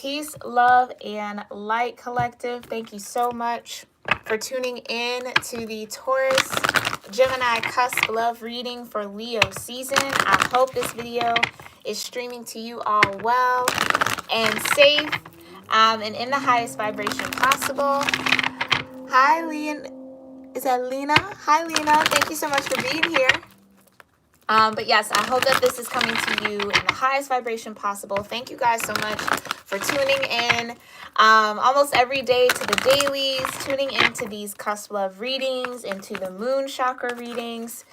Peace, love, and light collective. Thank you so much for tuning in to the Taurus Gemini Cusp love reading for Leo season. I hope this video is streaming to you all well and safe and in the highest vibration possible. Hi, Is that Lena? Hi, Lena. Thank you so much for being here. But yes, I hope that this is coming to you in the highest vibration possible. Thank you guys so much for tuning in almost every day to the dailies, tuning into these Cusp love readings, into the moon chakra readings.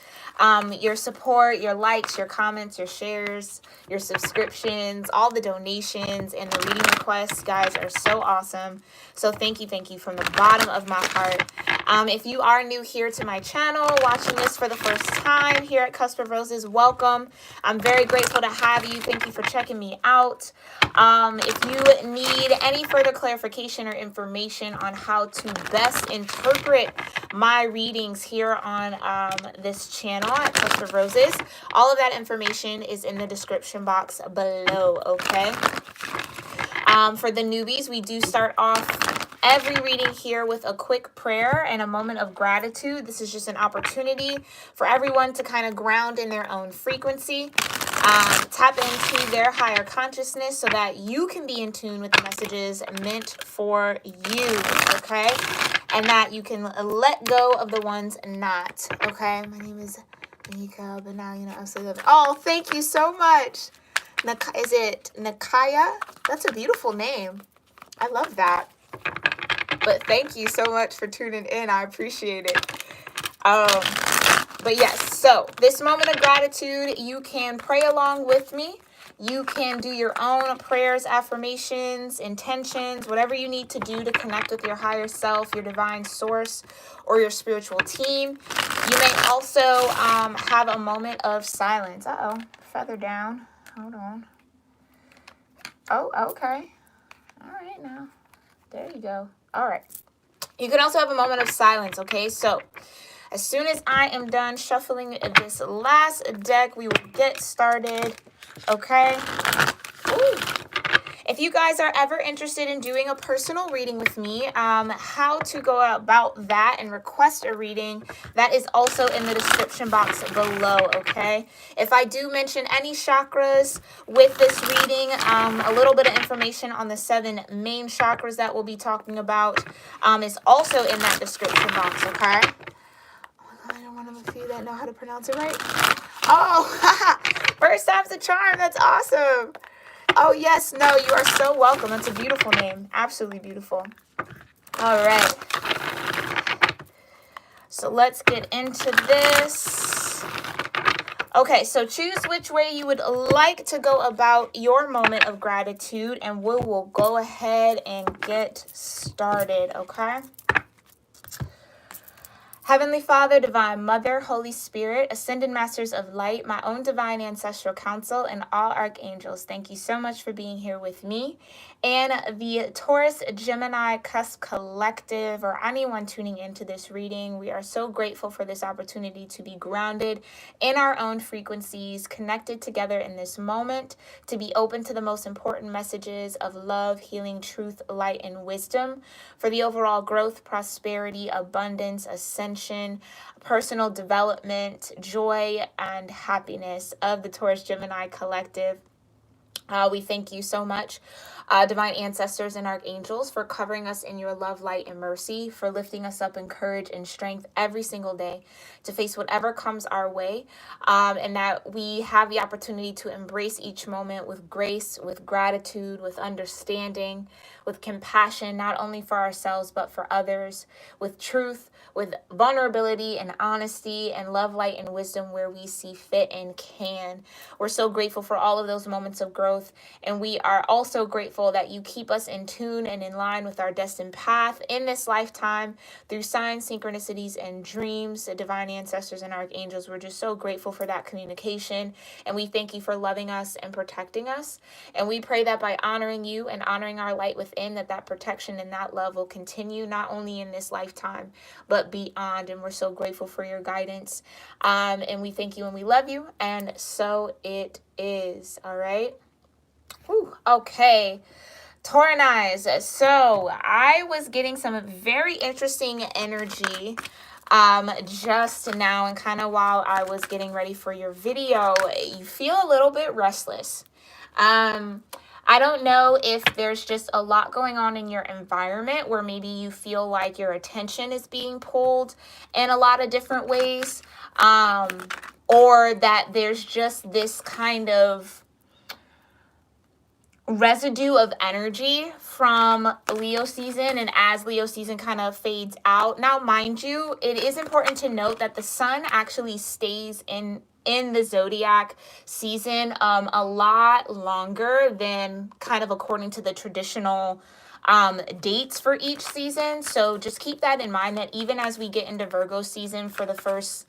Your support, your likes, your comments, your shares, your subscriptions, all the donations, and the reading requests, guys, are so awesome. So thank you from the bottom of my heart. If you are new here to my channel, watching this for the first time here at Cusp of Roses, welcome. I'm very grateful to have you. Thank you for checking me out. If you need any further clarification or information on how to best interpret my readings here on this channel at Cusp of Roses, all of that information is in the description box below, okay? For the newbies, we do start off every reading here with a quick prayer and a moment of gratitude. This is just an opportunity for everyone to kind of ground in their own frequency, tap into their higher consciousness so that you can be in tune with the messages meant for you, okay? And that you can let go of the ones not, okay? My name is Nika, but now you know absolutely. Oh, thank you so much. Is it Nakaya? That's a beautiful name. I love that. But thank you so much for tuning in. I appreciate it. But yes, so this moment of gratitude, you can pray along with me. You can do your own prayers, affirmations, intentions, whatever you need to do to connect with your higher self, your divine source, or your spiritual team. You may also have a moment of silence. Uh-oh, feather down. Hold on. Oh, okay. All right now. There you go. All right. You can also have a moment of silence, okay? So as soon as I am done shuffling this last deck, we will get started, okay? Ooh. If you guys are ever interested in doing a personal reading with me, how to go about that and request a reading, that is also in the description box below, okay? If I do mention any chakras with this reading, a little bit of information on the 7 main chakras that we'll be talking about is also in that description box, okay? Oh my God, I don't want to few that know how to pronounce it right. Oh, first time's a charm. That's awesome. Oh, yes. No, you are so welcome. That's a beautiful name. Absolutely beautiful. All right. So let's get into this. Okay, so choose which way you would like to go about your moment of gratitude, and we will go ahead and get started, okay? Heavenly Father, Divine Mother, Holy Spirit, Ascended Masters of Light, my own Divine Ancestral Council, and all Archangels, thank you so much for being here with me and the Taurus Gemini Cusp Collective, or anyone tuning into this reading. We are so grateful for this opportunity to be grounded in our own frequencies, connected together in this moment, to be open to the most important messages of love, healing, truth, light, and wisdom for the overall growth, prosperity, abundance, ascension, personal development, joy, and happiness of the Taurus Gemini Collective. We thank you so much, divine ancestors and archangels, for covering us in your love, light, and mercy, for lifting us up in courage and strength every single day to face whatever comes our way, and that we have the opportunity to embrace each moment with grace, with gratitude, with understanding, with compassion, not only for ourselves, but for others, with truth, with vulnerability and honesty, and love, light, and wisdom where we see fit and can. We're so grateful for all of those moments of growth, and we are also grateful that you keep us in tune and in line with our destined path in this lifetime through signs, synchronicities, and dreams. The divine ancestors and archangels, we're just so grateful for that communication, and we thank you for loving us and protecting us. And we pray that by honoring you and honoring our light within, that protection and that love will continue not only in this lifetime, but beyond. And we're so grateful for your guidance. And we thank you and we love you. And so it is. All right. Whew. Okay. Taurus. So I was getting some very interesting energy just now, and kind of while I was getting ready for your video. You feel a little bit restless. I don't know if there's just a lot going on in your environment where maybe you feel like your attention is being pulled in a lot of different ways, or that there's just this kind of residue of energy from Leo season, and as Leo season kind of fades out. Now, mind you, it is important to note that the sun actually stays in the zodiac season a lot longer than kind of according to the traditional dates for each season. So just keep that in mind, that even as we get into Virgo season for the first,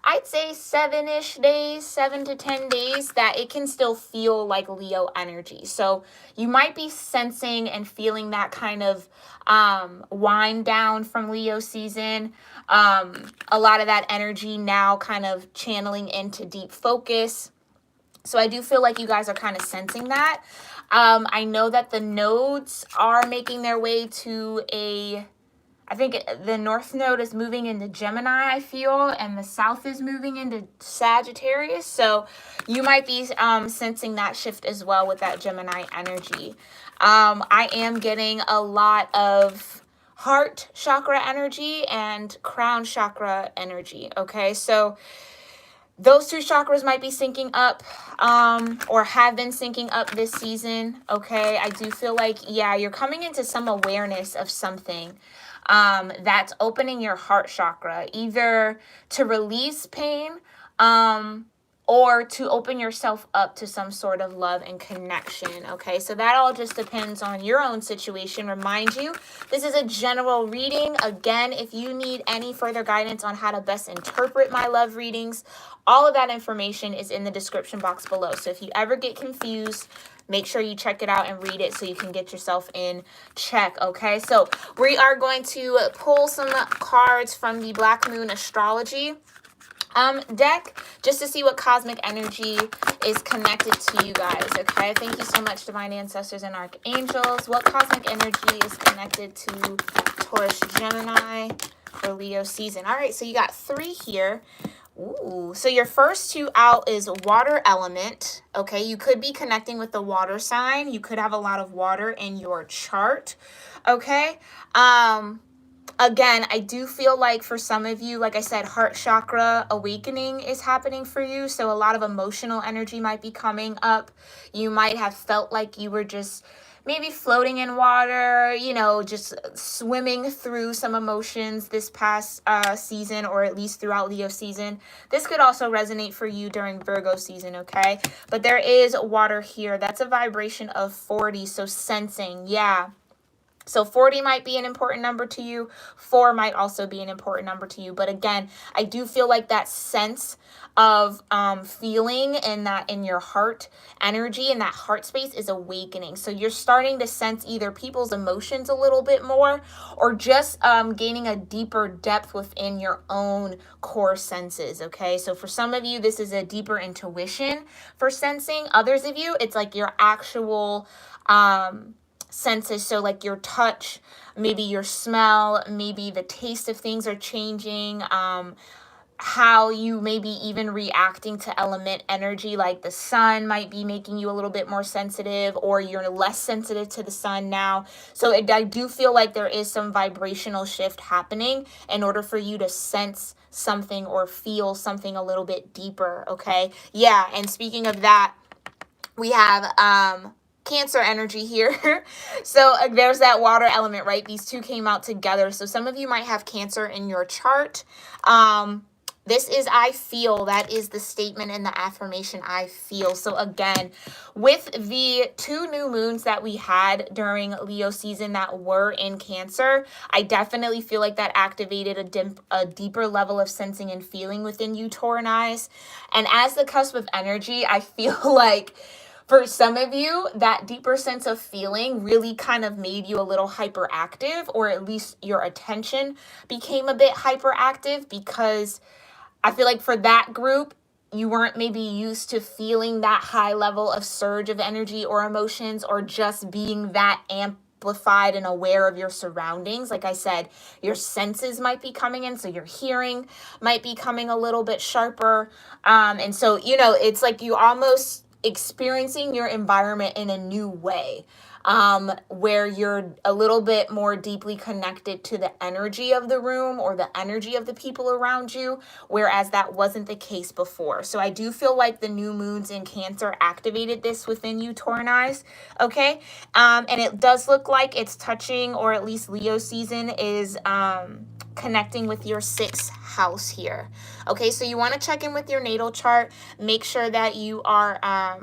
I'd say 7-ish days, 7 to 10 days, that it can still feel like Leo energy. So you might be sensing and feeling that kind of wind down from Leo season. A lot of that energy now kind of channeling into deep focus. So I do feel like you guys are kind of sensing that. I know that the nodes are making their way to I think the north node is moving into Gemini, I feel, and the south is moving into Sagittarius. So you might be sensing that shift as well with that Gemini energy. I am getting a lot of heart chakra energy and crown chakra energy. Okay, so those two chakras might be syncing up or have been syncing up this season. Okay, I do feel like, yeah, you're coming into some awareness of something that's opening your heart chakra, either to release pain or to open yourself up to some sort of love and connection. Okay, so that all just depends on your own situation. Remind you, this is a general reading. Again, if you need any further guidance on how to best interpret my love readings, all of that information is in the description box below. So if you ever get confused, make sure you check it out and read it so you can get yourself in check. Okay, so we are going to pull some cards from the Black Moon Astrology deck, just to see what cosmic energy is connected to you guys. Okay, thank you so much, divine ancestors and archangels. What cosmic energy is connected to Taurus-Gemini for Leo season? All right, so you got 3 here. Ooh, so your first 2 out is water element. Okay, you could be connecting with the water sign. You could have a lot of water in your chart. Okay, again, I do feel like for some of you, like I said, heart chakra awakening is happening for you. So a lot of emotional energy might be coming up. You might have felt like you were just maybe floating in water, you know, just swimming through some emotions this past season, or at least throughout Leo season. This could also resonate for you during Virgo season, okay? But there is water here. That's a vibration of 40, so sensing, yeah. So 40 might be an important number to you. 4 might also be an important number to you. But again, I do feel like that sense of feeling and that in your heart energy and that heart space is awakening. So you're starting to sense either people's emotions a little bit more, or just gaining a deeper depth within your own core senses. Okay, so for some of you, this is a deeper intuition for sensing. Others of you, it's like your actual senses, so like your touch, maybe your smell, maybe the taste of things are changing, how you may be even reacting to element energy, like the sun might be making you a little bit more sensitive, or you're less sensitive to the sun now. So I do feel like there is some vibrational shift happening in order for you to sense something or feel something a little bit deeper. Okay, yeah, and speaking of that, we have Cancer energy here. So there's that water element, right? These two came out together. So some of you might have Cancer in your chart. This is I feel. That is the statement and the affirmation, I feel. So again, with the 2 new moons that we had during Leo season that were in Cancer, I definitely feel like that activated a deeper level of sensing and feeling within you, Taurus. And as the cusp of energy, I feel like for some of you, that deeper sense of feeling really kind of made you a little hyperactive, or at least your attention became a bit hyperactive, because I feel like for that group, you weren't maybe used to feeling that high level of surge of energy or emotions, or just being that amplified and aware of your surroundings. Like I said, your senses might be coming in, so your hearing might be coming a little bit sharper. And so, you know, it's like you almost experiencing your environment in a new way, where you're a little bit more deeply connected to the energy of the room or the energy of the people around you, whereas that wasn't the case before. So I do feel like the new moons in Cancer activated this within you, Taurinized, okay? And it does look like it's touching, or at least Leo season is connecting with your 6th house here. Okay, so you want to check in with your natal chart. Make sure that you are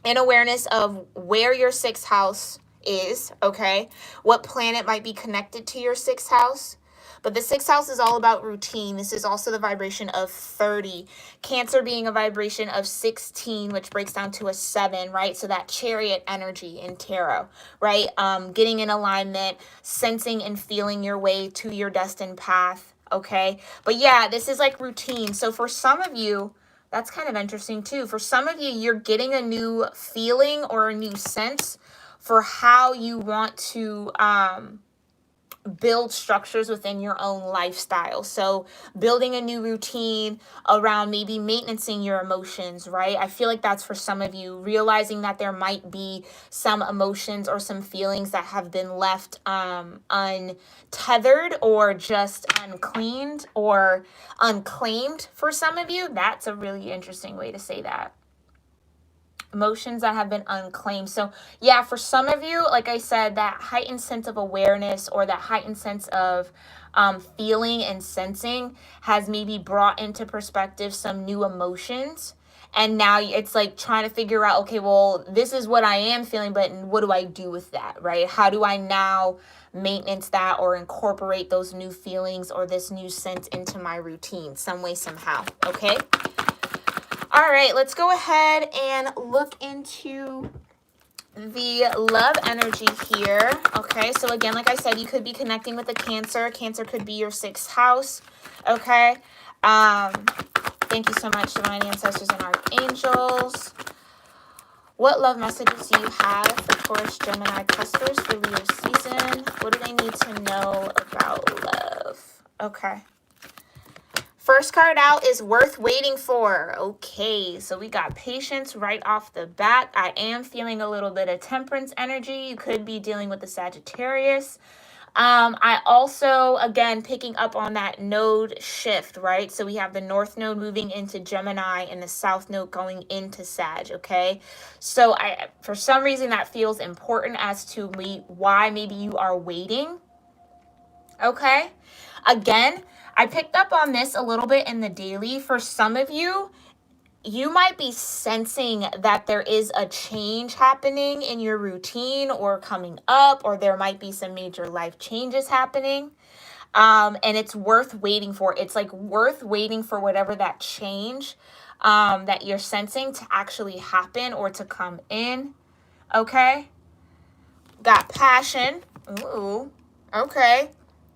in awareness of where your 6th house is, okay? What planet might be connected to your 6th house. But the 6th house is all about routine. This is also the vibration of 30. Cancer being a vibration of 16, which breaks down to a 7, right? So that chariot energy in tarot, right? Getting in alignment, sensing and feeling your way to your destined path, okay? But yeah, this is like routine. So for some of you, that's kind of interesting too. For some of you, you're getting a new feeling or a new sense for how you want to build structures within your own lifestyle. So building a new routine around maybe maintaining your emotions, right? I feel like that's for some of you, realizing that there might be some emotions or some feelings that have been left untethered or just uncleaned or unclaimed for some of you. That's a really interesting way to say that. Emotions that have been unclaimed. So yeah, for some of you, like I said, that heightened sense of awareness or that heightened sense of feeling and sensing has maybe brought into perspective some new emotions. And now it's like trying to figure out, okay, well, this is what I am feeling, but what do I do with that, right? How do I now maintenance that or incorporate those new feelings or this new sense into my routine some way, somehow, okay? All right, let's go ahead and look into the love energy here. Okay, so again, like I said, you could be connecting with a Cancer. Cancer could be your 6th house. Okay. Thank you so much, divine ancestors and archangels. What love messages do you have for Taurus, Gemini, Cuspers for Leo season? What do they need to know about love? Okay. First card out is worth waiting for. Okay, so we got patience right off the bat. I am feeling a little bit of temperance energy. You could be dealing with the Sagittarius. I also, again, picking up on that node shift, right? So we have the North Node moving into Gemini and the South Node going into Sag, okay? So for some reason, that feels important as to why maybe you are waiting, okay? Again, I picked up on this a little bit in the daily. For some of you, you might be sensing that there is a change happening in your routine or coming up, or there might be some major life changes happening. And it's worth waiting for. It's like worth waiting for whatever that change that you're sensing to actually happen or to come in. Okay. Got passion. Ooh. Okay.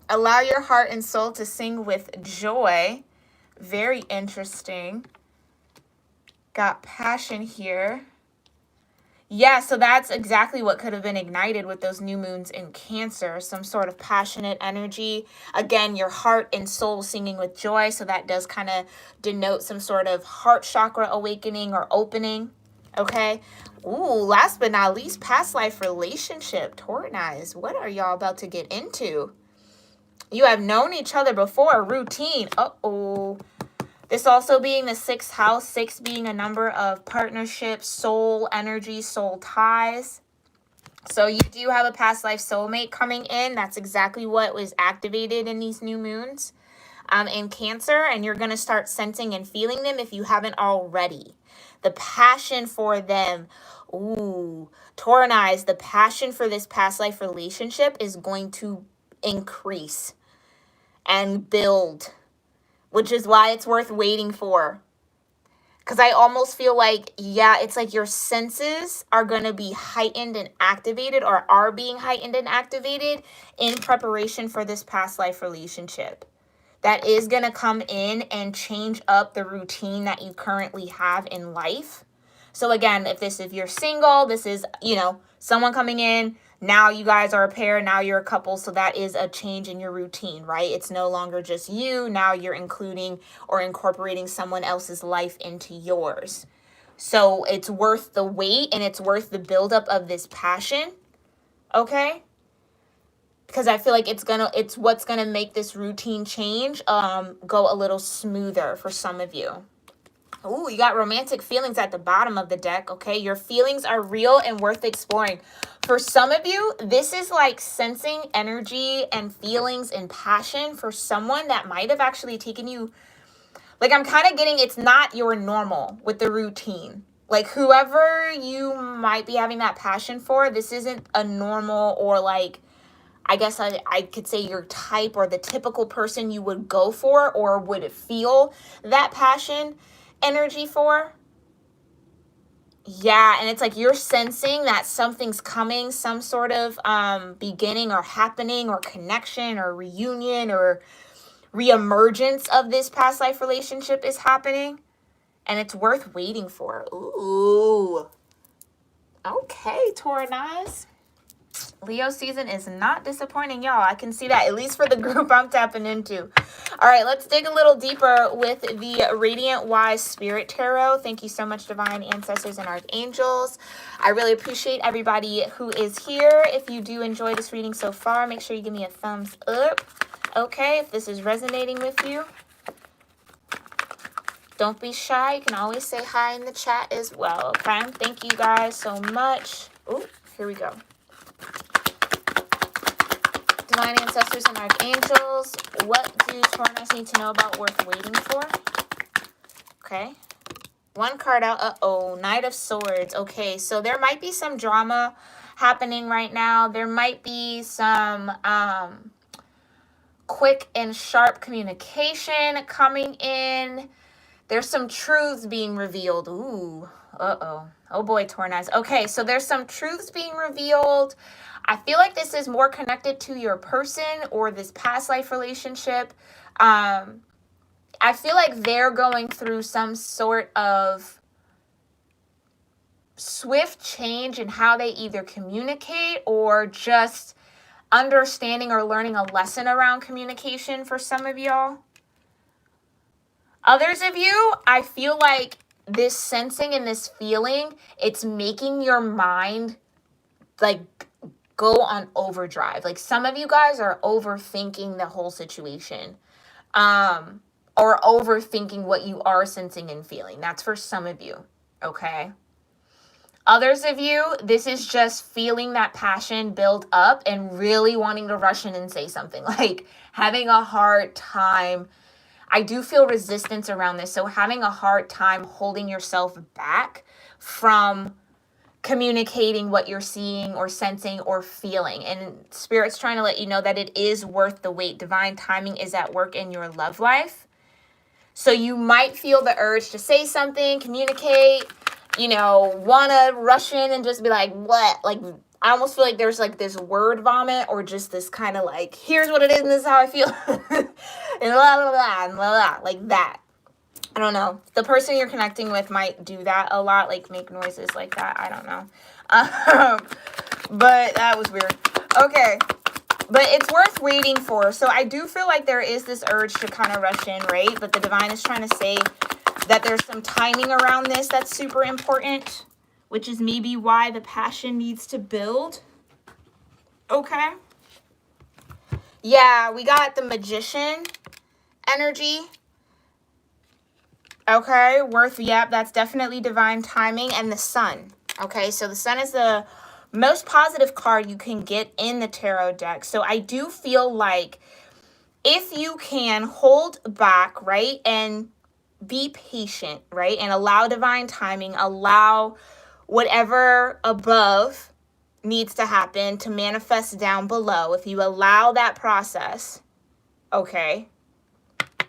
Allow your heart and soul to sing with joy. Very interesting. Got passion here. Yeah, so that's exactly what could have been ignited with those new moons in Cancer. Some sort of passionate energy. Again, your heart and soul singing with joy. So that does kind of denote some sort of heart chakra awakening or opening. Okay. Ooh, last but not least, past life relationship. Taurinized. What are y'all about to get into? You have known each other before. Routine. Uh-oh. This also being the 6th house. 6 being a number of partnerships, soul energy, soul ties. So you do have a past life soulmate coming in. That's exactly what was activated in these new moons in Cancer. And you're going to start sensing and feeling them if you haven't already. The passion for them. Ooh. Taurinized. The passion for this past life relationship is going to increase and build, which is why it's worth waiting for. Because I almost feel like, yeah, it's like your senses are going to be heightened and activated, or are being heightened and activated in preparation for this past life relationship that is going to come in and change up the routine that you currently have in life. So again, if you're single, this is, someone coming in. Now you guys are a pair. Now you're a couple. So that is a change in your routine, right? It's no longer just you. Now you're including or incorporating someone else's life into yours. So it's worth the wait and it's worth the buildup of this passion. Okay? Because I feel like it's what's gonna make this routine change go a little smoother for some of you. Ooh, you got romantic feelings at the bottom of the deck, okay? Your feelings are real and worth exploring. For some of you, this is like sensing energy and feelings and passion for someone that might have actually taken you. Like, I'm kind of getting it's not your normal with the routine. Like, whoever you might be having that passion for, this isn't a normal or like, I guess I could say your type or the typical person you would go for or would feel that passion energy for. Yeah, and it's like you're sensing that something's coming, some sort of beginning or happening or connection or reunion or reemergence of this past life relationship is happening, and it's worth waiting for. Ooh. Okay, Taurus. Leo season is not disappointing, y'all. I can see that, at least for the group I'm tapping into. All right, let's dig a little deeper with the Radiant Wise Spirit Tarot. Thank you so much, Divine Ancestors and Archangels. I really appreciate everybody who is here. If you do enjoy this reading so far, make sure you give me a thumbs up. Okay, if this is resonating with you, don't be shy. You can always say hi in the chat as well, okay? Thank you guys so much. Oh, here we go. Divine Ancestors and Archangels, what do Taurus need to know about worth waiting for? Okay. One card out. Uh-oh. Knight of Swords. Okay, so there might be some drama happening right now. There might be some quick and sharp communication coming in. There's some truths being revealed. Ooh. Uh-oh. Oh boy, Taurus. Okay, so there's some truths being revealed. I feel like this is more connected to your person or this past life relationship. I feel like they're going through some sort of swift change in how they either communicate or just understanding or learning a lesson around communication for some of y'all. Others of you, I feel like this sensing and this feeling, it's making your mind like go on overdrive. Like some of you guys are overthinking the whole situation. Or overthinking what you are sensing and feeling. That's for some of you, okay? Others of you, this is just feeling that passion build up and really wanting to rush in and say something. Like having a hard time. I do feel resistance around this. So having a hard time holding yourself back from communicating what you're seeing or sensing or feeling. And Spirit's trying to let you know that it is worth the wait. Divine timing is at work in your love life. So you might feel the urge to say something, communicate, want to rush in and just be like, what? Like, I almost feel like there's like this word vomit or just this kind of like, here's what it is and this is how I feel. And blah, blah, blah, and blah, blah, like that. I don't know. The person you're connecting with might do that a lot, like make noises like that. I don't know. But that was weird. Okay. But it's worth waiting for. So I do feel like there is this urge to kind of rush in, right? But the divine is trying to say that there's some timing around this that's super important, which is maybe why the passion needs to build. Okay. Yeah, we got the Magician energy. Okay, yep, that's definitely divine timing. And the Sun. Okay, so the Sun is the most positive card you can get in the tarot deck. So I do feel like if you can hold back, right, and be patient, right, and allow divine timing, allow whatever above needs to happen to manifest down below. If you allow that process, okay,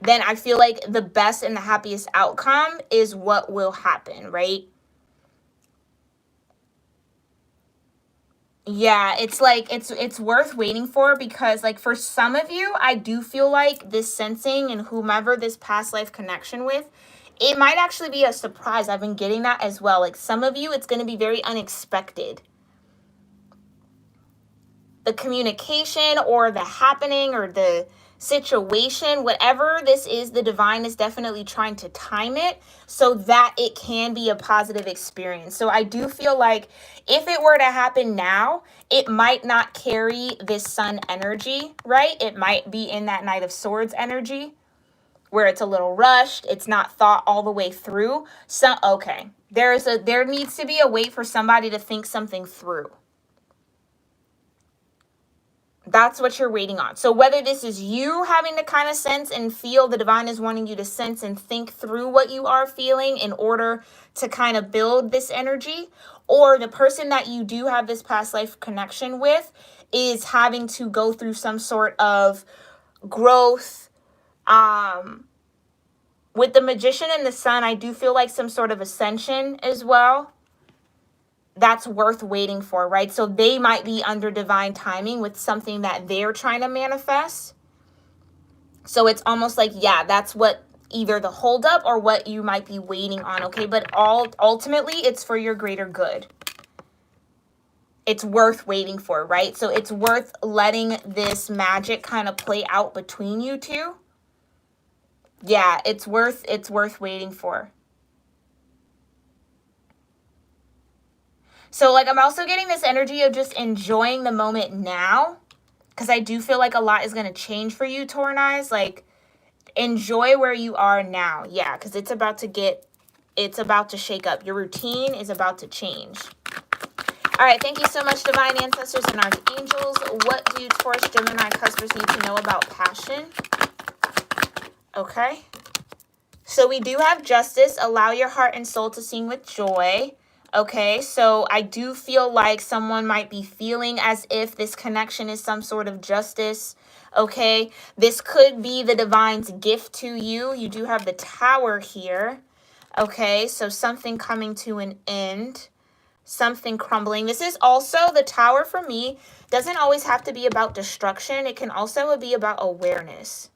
then I feel like the best and the happiest outcome is what will happen, right? Yeah, it's like it's worth waiting for, because like for some of you, I do feel like this sensing and whomever this past life connection with, it might actually be a surprise. I've been getting that as well. Like some of you, it's going to be very unexpected. The communication or the happening or the situation, whatever this is, the divine is definitely trying to time it so that it can be a positive experience. So I do feel like if it were to happen now, it might not carry this sun energy, right? It might be in that Knight of Swords energy where it's a little rushed. It's not thought all the way through. So, okay, there needs to be a wait for somebody to think something through. That's what you're waiting on. So whether this is you having to kind of sense and feel, the divine is wanting you to sense and think through what you are feeling in order to kind of build this energy, or the person that you do have this past life connection with is having to go through some sort of growth. With the Magician and the Sun, I do feel like some sort of ascension as well. That's worth waiting for, right? So they might be under divine timing with something that they're trying to manifest. So it's almost like, yeah, that's what either the holdup or what you might be waiting on, okay? But ultimately, it's for your greater good. It's worth waiting for, right? So it's worth letting this magic kind of play out between you two. Yeah, it's worth waiting for. So, like, I'm also getting this energy of just enjoying the moment now, because I do feel like a lot is going to change for you, Taurus. Like, enjoy where you are now. Yeah, because it's about to shake up. Your routine is about to change. All right, thank you so much, Divine Ancestors and Archangels. What do Taurus, Gemini, Cuspers need to know about passion? Okay. So we do have Justice. Allow your heart and soul to sing with joy. Okay, so I do feel like someone might be feeling as if this connection is some sort of justice. Okay, this could be the divine's gift to you. You do have the Tower here. Okay, so something coming to an end, something crumbling. This is also, the Tower for me doesn't always have to be about destruction. It can also be about awareness,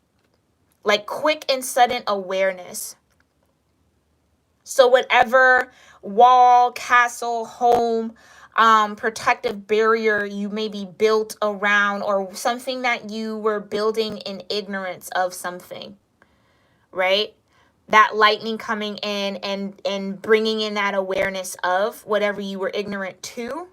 like quick and sudden awareness. So whatever wall, castle, home, protective barrier you may be built around, or something that you were building in ignorance of something, right? That lightning coming in and bringing in that awareness of whatever you were ignorant to.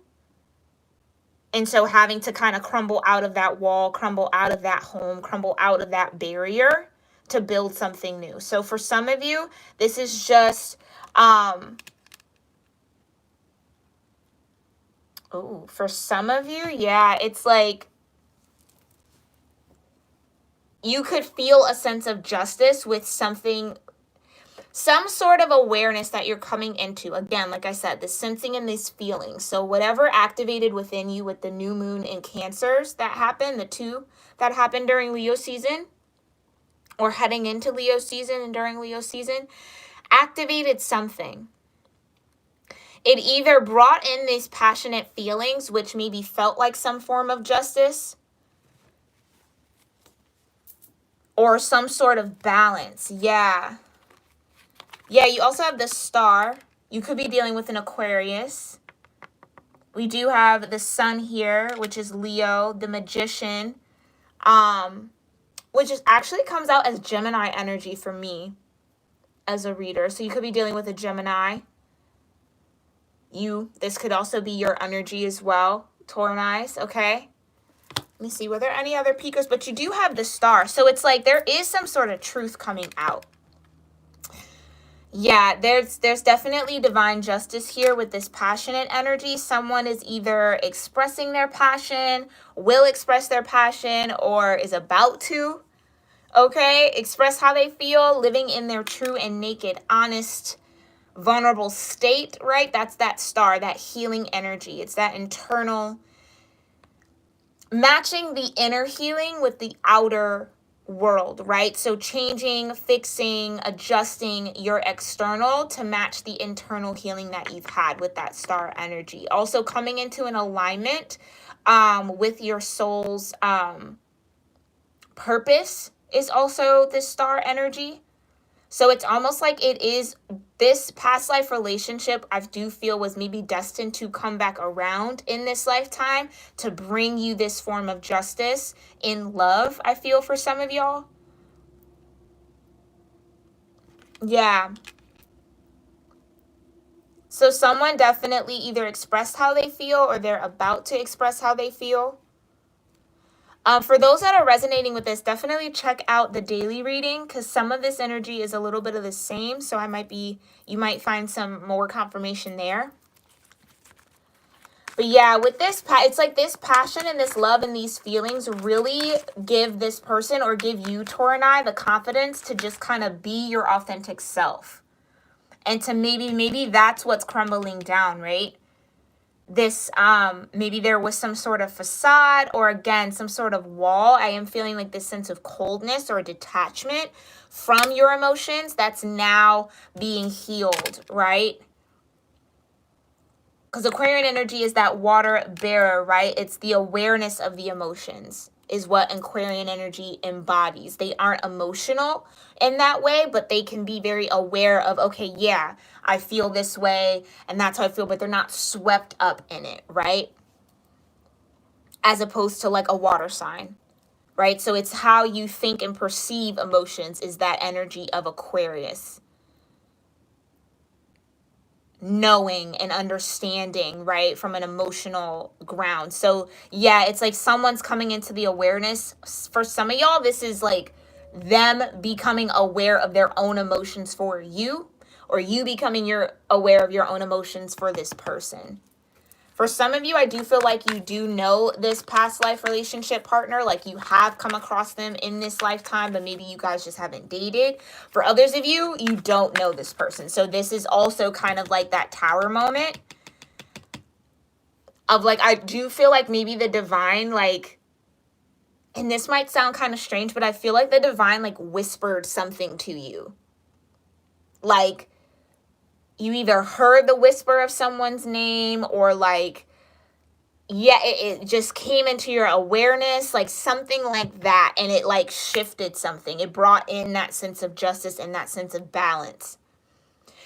And so having to kind of crumble out of that wall, crumble out of that home, crumble out of that barrier to build something new. So for some of you, this is just, for some of you, yeah, it's like you could feel a sense of justice with something, some sort of awareness that you're coming into. Again, like I said, the sensing and these feelings. So whatever activated within you with the new moon in Cancers that happened, the two that happened during Leo season, or heading into Leo season and during Leo season, activated something. It either brought in these passionate feelings, which maybe felt like some form of justice, or some sort of balance. Yeah. Yeah, you also have the Star. You could be dealing with an Aquarius. We do have the Sun here, which is Leo, the Magician, which is actually comes out as Gemini energy for me as a reader. So you could be dealing with a Gemini. This could also be your energy as well, Taurus, okay? Let me see, were there any other peekers? But you do have the Star. So it's like there is some sort of truth coming out. Yeah, there's definitely divine justice here with this passionate energy. Someone is either expressing their passion, will express their passion, or is about to, okay? Express how they feel, living in their true and naked, honest, vulnerable state, right? That's that Star, that healing energy. It's that internal, matching the inner healing with the outer world, right? So changing, fixing, adjusting your external to match the internal healing that you've had with that star energy. Also coming into an alignment with your soul's purpose is also this star energy. So it's almost like it is this past life relationship, I do feel, was maybe destined to come back around in this lifetime to bring you this form of justice in love, I feel, for some of y'all. Yeah. So someone definitely either expressed how they feel or they're about to express how they feel. For those that are resonating with this, definitely check out the daily reading because some of this energy is a little bit of the same. So you might find some more confirmation there. But yeah, with this, it's like this passion and this love and these feelings really give this person or give you, Taurini, the confidence to just kind of be your authentic self. And to maybe that's what's crumbling down, right? This, maybe there was some sort of facade or again, some sort of wall. I am feeling like this sense of coldness or detachment from your emotions that's now being healed, right? Because Aquarian energy is that water bearer, right? It's the awareness of the emotions is what Aquarian energy embodies. They aren't emotional in that way, but they can be very aware of, okay, yeah, I feel this way and that's how I feel, but they're not swept up in it, right? As opposed to like a water sign, right? So it's how you think and perceive emotions is that energy of Aquarius. Knowing and understanding, right, from an emotional ground. So yeah, it's like someone's coming into the awareness. For some of y'all, this is like them becoming aware of their own emotions for you, or you becoming aware of your own emotions for this person. For some of you, I do feel like you do know this past life relationship partner, like you have come across them in this lifetime, but maybe you guys just haven't dated. For others of you, you don't know this person. So this is also kind of like that tower moment of like, I do feel like maybe the divine, like, and this might sound kind of strange, but I feel like the divine like whispered something to you. Like you either heard the whisper of someone's name or like, yeah, it just came into your awareness, like something like that. And it like shifted something. It brought in that sense of justice and that sense of balance.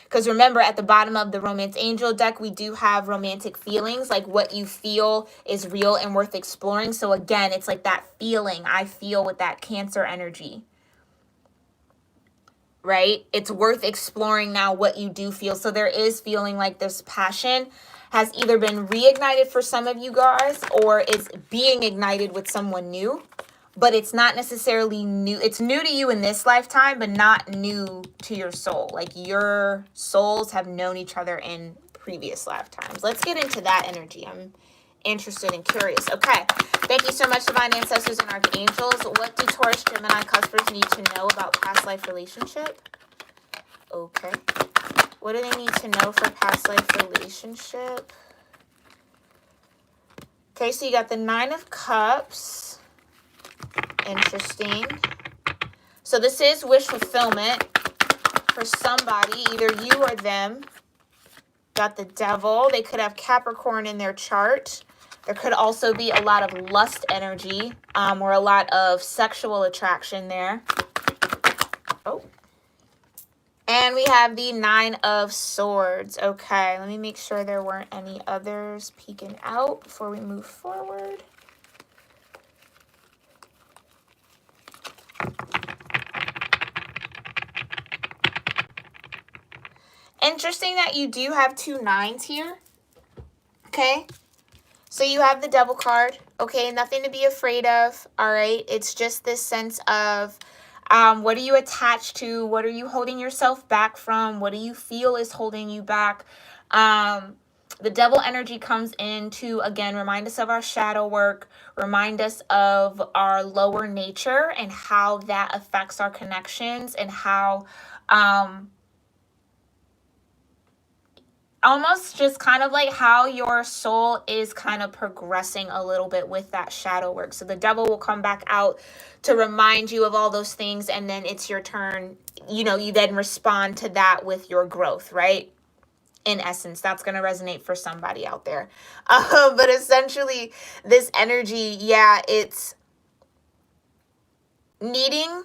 Because remember, at the bottom of the Romance Angel deck, we do have romantic feelings. Like what you feel is real and worth exploring. So again, it's like that feeling I feel with that Cancer energy. Right? It's worth exploring now what you do feel. So there is feeling like this passion has either been reignited for some of you guys or is being ignited with someone new, but it's not necessarily new. It's new to you in this lifetime, but not new to your soul. Like your souls have known each other in previous lifetimes. Let's get into that energy. I'm interested and curious. Okay. Thank you so much, Divine Ancestors and Archangels. What do Taurus, Gemini, Cuspers need to know about past life relationship? Okay. What do they need to know for past life relationship? Okay, so you got the 9 of Cups. Interesting. So this is wish fulfillment for somebody, either you or them. Got the Devil. They could have Capricorn in their chart. There could also be a lot of lust energy or a lot of sexual attraction there. Oh. And we have the 9 of Swords. Okay, let me make sure there weren't any others peeking out before we move forward. Interesting that you do have 2 9s here. Okay. So you have the Devil card. Okay, nothing to be afraid of. All right. It's just this sense of what are you attached to? What are you holding yourself back from? What do you feel is holding you back? The Devil energy comes in to, again, remind us of our shadow work, remind us of our lower nature and how that affects our connections and how almost just kind of like how your soul is kind of progressing a little bit with that shadow work. So the devil will come back out to remind you of all those things, and then it's your turn. You know, you then respond to that with your growth, right? In essence, that's going to resonate for somebody out there. But essentially, this energy, yeah, it's needing.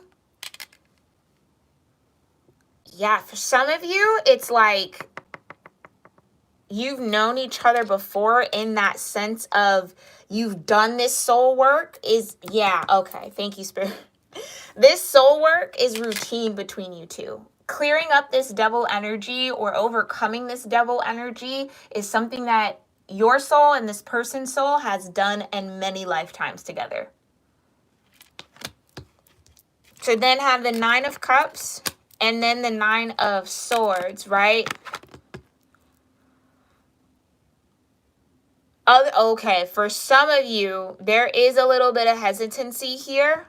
Yeah, for some of you, it's like you've known each other before in that sense of you've done this soul work is, yeah, okay. Thank you, Spirit. This soul work is routine between you two. Clearing up this devil energy or overcoming this devil energy is something that your soul and this person's soul has done in many lifetimes together. So then have the 9 of Cups and then the 9 of Swords, right? Okay, for some of you, there is a little bit of hesitancy here.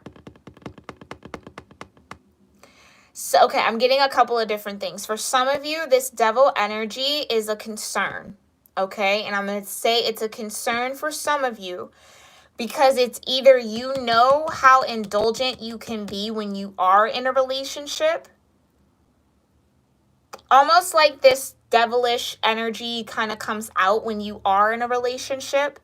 So, okay, I'm getting a couple of different things. For some of you, this devil energy is a concern, okay? And I'm going to say it's a concern for some of you because it's either you know how indulgent you can be when you are in a relationship. Almost like this devilish energy kind of comes out when you are in a relationship.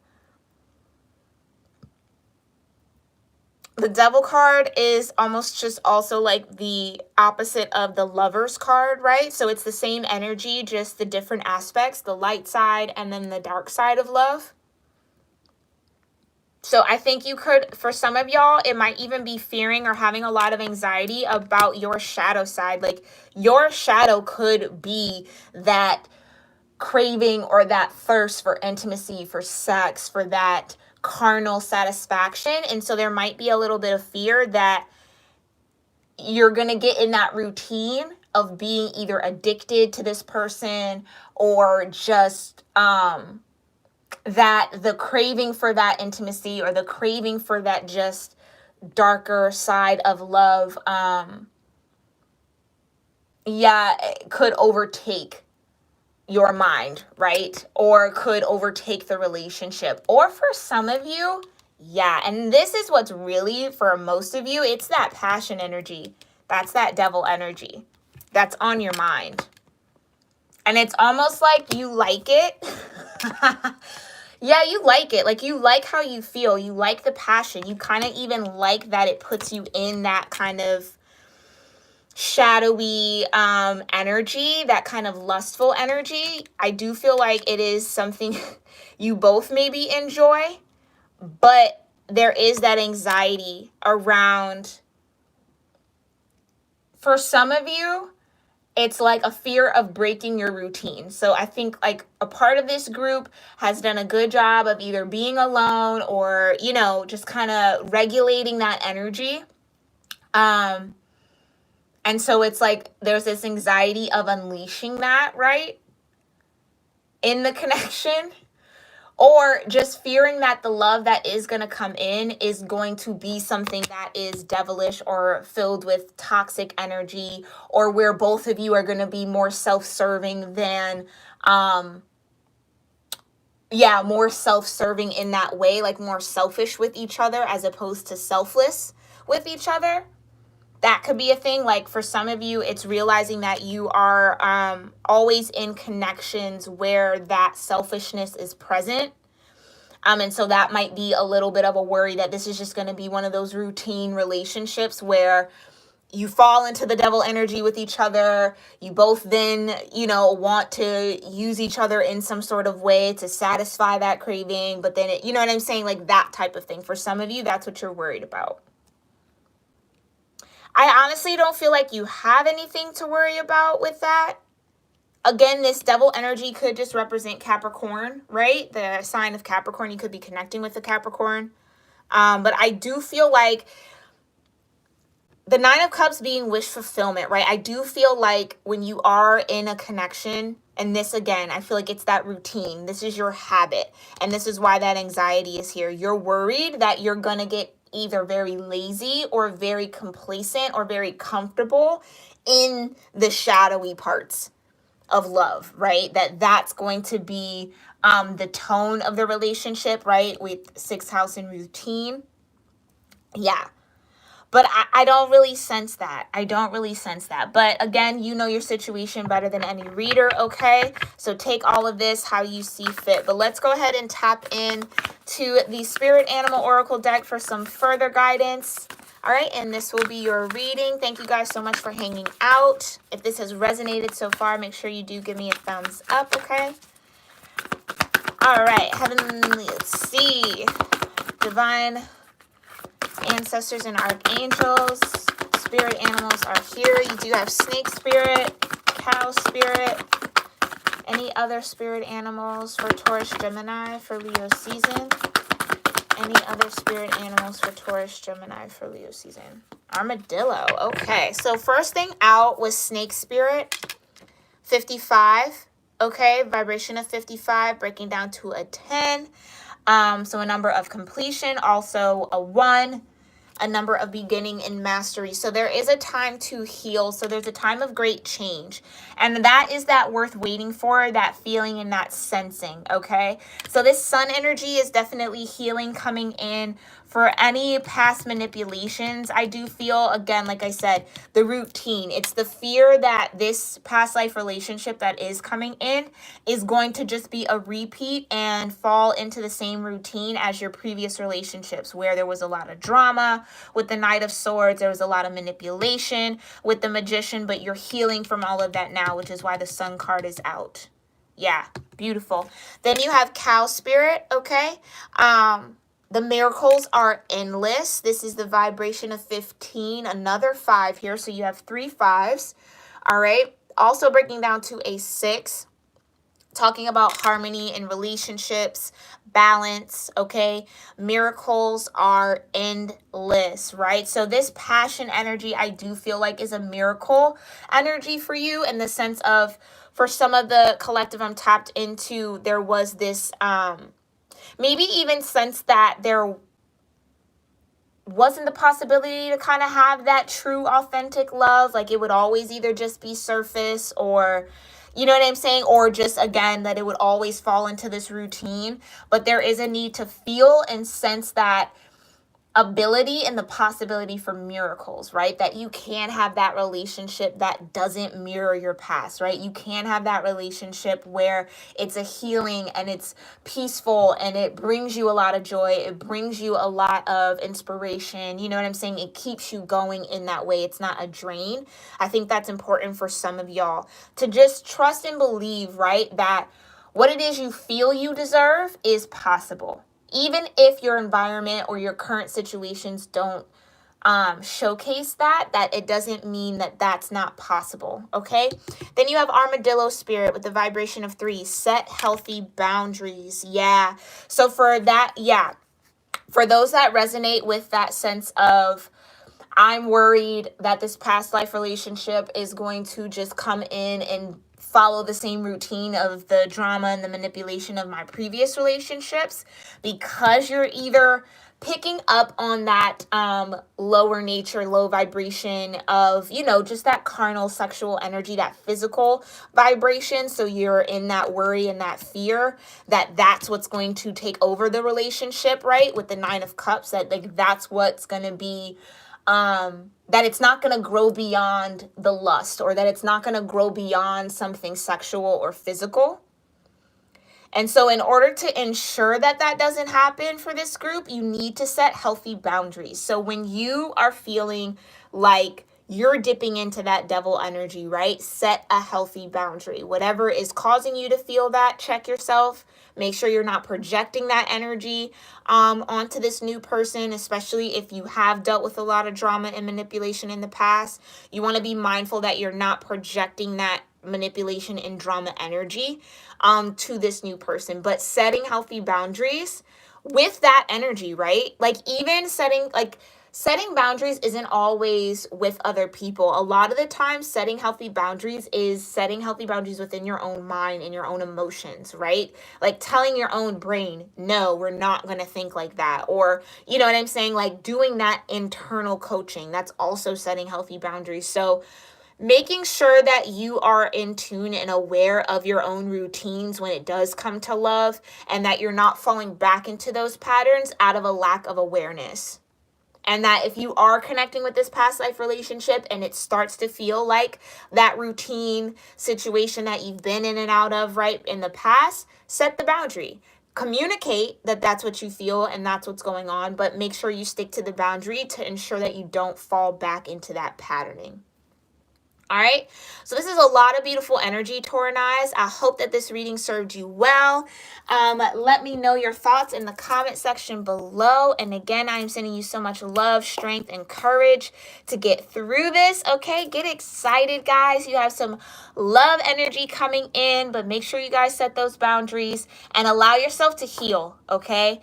The devil card is almost just also like the opposite of the Lovers card, right? So it's the same energy, just the different aspects, the light side and then the dark side of love. So I think you could, for some of y'all, it might even be fearing or having a lot of anxiety about your shadow side. Like your shadow could be that craving or that thirst for intimacy, for sex, for that carnal satisfaction. And so there might be a little bit of fear that you're going to get in that routine of being either addicted to this person or just that the craving for that intimacy or the craving for that just darker side of love, it could overtake your mind, right? Or could overtake the relationship. Or for some of you, and this is what's really, for most of you, it's that passion energy. That's that devil energy that's on your mind. And it's almost like you like it. Yeah, you like it. Like you like how you feel. You like the passion. You kind of even like that it puts you in that kind of shadowy energy, that kind of lustful energy. I do feel like it is something you both maybe enjoy, but there is that anxiety around, for some of you, it's like a fear of breaking your routine. So I think like a part of this group has done a good job of either being alone or, you know, just kind of regulating that energy. And so it's like there's this anxiety of unleashing that, right, in the connection, or just fearing that the love that is going to come in is going to be something that is devilish or filled with toxic energy, or where both of you are going to be more self-serving than, more self-serving in that way, like more selfish with each other as opposed to selfless with each other. That could be a thing. Like for some of you, it's realizing that you are always in connections where that selfishness is present. And so that might be a little bit of a worry that this is just going to be one of those routine relationships where you fall into the devil energy with each other. You both then, want to use each other in some sort of way to satisfy that craving. But then, you know what I'm saying? Like that type of thing. For some of you, that's what you're worried about. I honestly don't feel like you have anything to worry about with that. Again, this devil energy could just represent Capricorn, right? The sign of Capricorn. You could be connecting with the Capricorn. But I do feel like the 9 of Cups being wish fulfillment, right? I do feel like when you are in a connection, and this again, I feel like it's that routine. This is your habit. And this is why that anxiety is here. You're worried that you're going to get either very lazy or very complacent or very comfortable in the shadowy parts of love, right? That's going to be the tone of the relationship, right? With sixth house and routine. Yeah. But I don't really sense that. I don't really sense that. But again, you know your situation better than any reader, okay? So take all of this how you see fit. But let's go ahead and tap in to the Spirit Animal Oracle deck for some further guidance. All right, and this will be your reading. Thank you guys so much for hanging out. If this has resonated so far, make sure you do give me a thumbs up, okay? All right, heavenly, let's see. Divine ancestors and archangels, spirit animals are here. You do have snake spirit, cow spirit, any other spirit animals for Taurus Gemini for Leo season. Any other spirit animals for Taurus Gemini for Leo season. Armadillo. Okay, so first thing out was snake spirit, 55. Okay, vibration of 55 breaking down to a 10. So a number of completion, also a 1, a number of beginning and mastery. So there is a time to heal. So there's a time of great change. And that is that worth waiting for, that feeling and that sensing, okay? So this sun energy is definitely healing coming in for any past manipulations. I do feel, again, like I said, the routine. It's the fear that this past life relationship that is coming in is going to just be a repeat and fall into the same routine as your previous relationships, where there was a lot of drama. With the Knight of Swords, there was a lot of manipulation with the Magician, but you're healing from all of that now, which is why the Sun card is out. Yeah, beautiful. Then you have Cow Spirit, okay? The miracles are endless. This is the vibration of 15, another 5 here. So you have 3 5s. All right. Also breaking down to a 6. Talking about harmony in relationships, balance, okay? Miracles are endless, right? So this passion energy, I do feel like is a miracle energy for you, in the sense of, for some of the collective I'm tapped into, there was this, maybe even sense that there wasn't the possibility to kind of have that true authentic love. Like it would always either just be surface, or you know what I'm saying? Or just, again, that it would always fall into this routine. But there is a need to feel and sense that ability and the possibility for miracles, right? That you can have that relationship that doesn't mirror your past, right? You can have that relationship where it's a healing and it's peaceful and it brings you a lot of joy. It brings you a lot of inspiration. You know what I'm saying? It keeps you going in that way. It's not a drain. I think that's important for some of y'all to just trust and believe, right? That what it is you feel you deserve is possible. Even if your environment or your current situations don't showcase that it doesn't mean that that's not possible, okay? Then you have Armadillo Spirit with the vibration of 3. Set healthy boundaries. Yeah. So for that, yeah. For those that resonate with that sense of, I'm worried that this past life relationship is going to just come in and follow the same routine of the drama and the manipulation of my previous relationships, because you're either picking up on that lower nature, low vibration of, you know, just that carnal sexual energy, that physical vibration. So you're in that worry and that fear that that's what's going to take over the relationship, right? With the 9 of Cups, that like that's what's going to be that it's not going to grow beyond the lust, or that it's not going to grow beyond something sexual or physical. And so in order to ensure that that doesn't happen for this group, you need to set healthy boundaries. So when you are feeling like you're dipping into that devil energy, right? Set a healthy boundary. Whatever is causing you to feel that, check yourself. Make sure you're not projecting that energy onto this new person, especially if you have dealt with a lot of drama and manipulation in the past. You want to be mindful that you're not projecting that manipulation and drama energy to this new person, but setting healthy boundaries with that energy, right? Like even setting boundaries isn't always with other people. A lot of the time, setting healthy boundaries is setting healthy boundaries within your own mind and your own emotions, right? Like telling your own brain, no, we're not going to think like that. Or, you know what I'm saying? Like doing that internal coaching. That's also setting healthy boundaries. So making sure that you are in tune and aware of your own routines when it does come to love, and that you're not falling back into those patterns out of a lack of awareness. And that if you are connecting with this past life relationship and it starts to feel like that routine situation that you've been in and out of right in the past, set the boundary. Communicate that that's what you feel and that's what's going on, but make sure you stick to the boundary to ensure that you don't fall back into that patterning. All right, so this is a lot of beautiful energy, Taurus. I hope that this reading served you well. Let me know your thoughts in the comment section below. And again, I am sending you so much love, strength, and courage to get through this. Okay, get excited, guys. You have some love energy coming in, but make sure you guys set those boundaries and allow yourself to heal. Okay.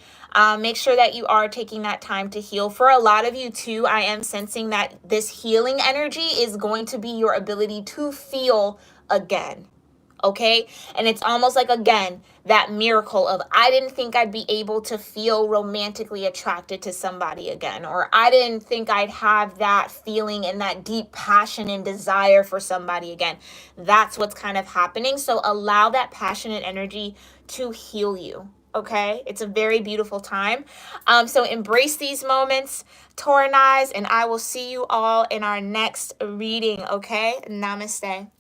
Make sure that you are taking that time to heal. For a lot of you too, I am sensing that this healing energy is going to be your ability to feel again. Okay. And it's almost like, again, that miracle of, I didn't think I'd be able to feel romantically attracted to somebody again, or I didn't think I'd have that feeling and that deep passion and desire for somebody again. That's what's kind of happening. So allow that passionate energy to heal you. Okay, it's a very beautiful time. So embrace these moments, Taurus, and I will see you all in our next reading. Okay, namaste.